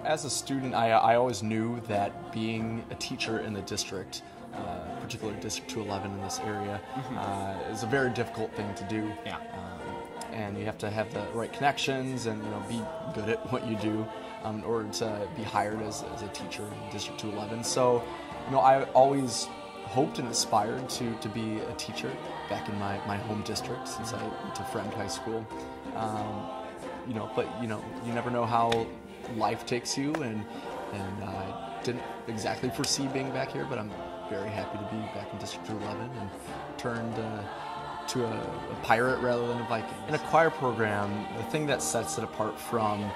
as a student, I always knew that being a teacher in the district, particularly District 211 in this area, is a very difficult thing to do. Yeah. And you have to have the right connections and be good at what you do in order to be hired as a teacher in District 211. So, I always hoped and aspired to be a teacher back in my home district since I went to Friend High School. But you never know how life takes you, and I didn't exactly foresee being back here, but I'm very happy to be back in District 211 and turned to a pirate rather than a Viking. In a choir program, the thing that sets it apart from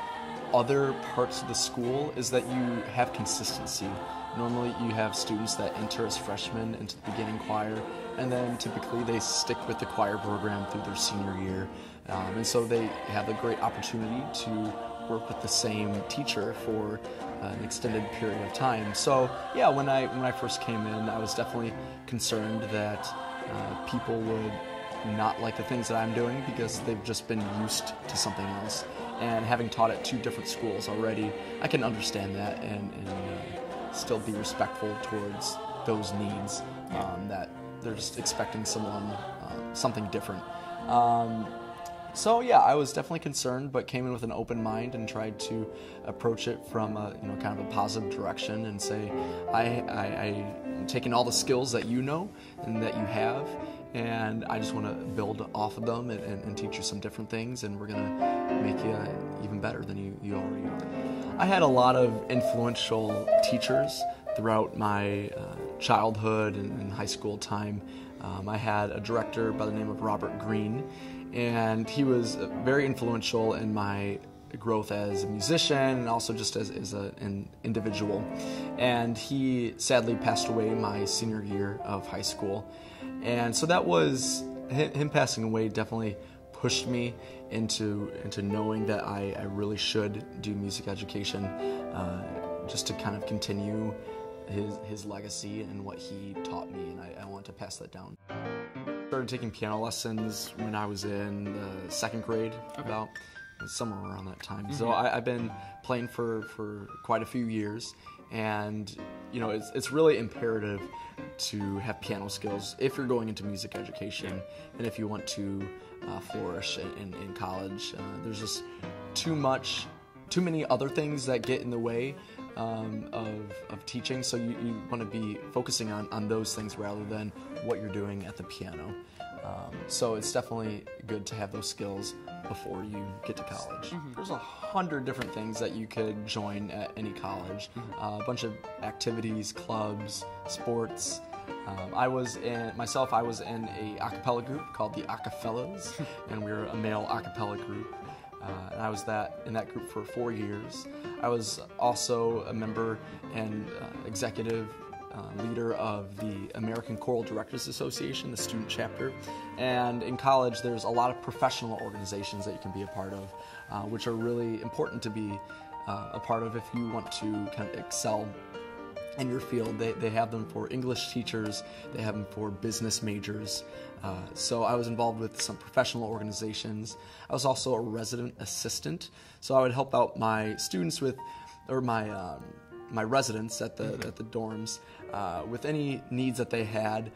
other parts of the school is that you have consistency. Normally you have students that enter as freshmen into the beginning choir, and then typically they stick with the choir program through their senior year. And so they have a great opportunity to work with the same teacher for an extended period of time. So yeah, when I first came in, I was definitely concerned that people would not like the things that I'm doing because they've just been used to something else. And having taught at 2 different schools already, I can understand that and still be respectful towards those needs, that they're just expecting something different. So yeah, I was definitely concerned, but came in with an open mind and tried to approach it from a kind of a positive direction and say, I'm taking all the skills that you know and that you have, and I just want to build off of them and teach you some different things, and we're gonna make you even better than you already are. I had a lot of influential teachers throughout my childhood and high school time. I had a director by the name of Robert Green, and he was very influential in my growth as a musician and also just as an individual. And he sadly passed away my senior year of high school. And so that was, him passing away definitely pushed me into knowing that I really should do music education, just to kind of continue his legacy and what he taught me, and I want to pass that down. Started taking piano lessons when I was in the 2nd grade, about somewhere around that time. So I've been playing for quite a few years, and it's really imperative to have piano skills if you're going into music education and if you want to flourish in college. There's just too many other things that get in the way of teaching, so you want to be focusing on those things rather than what you're doing at the piano. So it's definitely good to have those skills before you get to college. There's 100 different things that you could join at any college. A bunch of activities, clubs, sports. I was in a a cappella group called the Acafellas, and we were a male a cappella group. And I was in that group for 4 years. I was also a member and executive leader of the American Choral Directors Association, the student chapter. And in college, there's a lot of professional organizations that you can be a part of, which are really important to be a part of if you want to kind of excel in your field. They have them for English teachers, they have them for business majors. So I was involved with some professional organizations. I was also a resident assistant, so I would help out my students my residents at the dorms with any needs that they had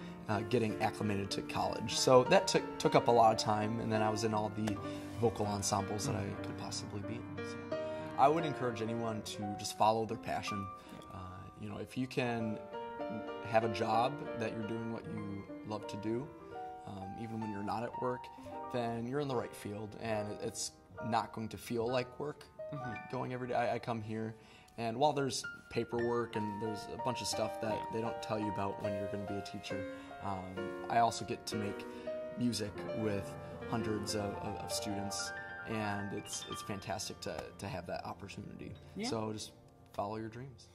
getting acclimated to college. So that took up a lot of time, and then I was in all the vocal ensembles that I could possibly be in. So I would encourage anyone to just follow their passion. If you can have a job that you're doing what you love to do, even when you're not at work, then you're in the right field, and it's not going to feel like work going every day. I come here, and while there's paperwork and there's a bunch of stuff that they don't tell you about when you're going to be a teacher, I also get to make music with hundreds of students, and it's fantastic to have that opportunity. Yeah. So just follow your dreams.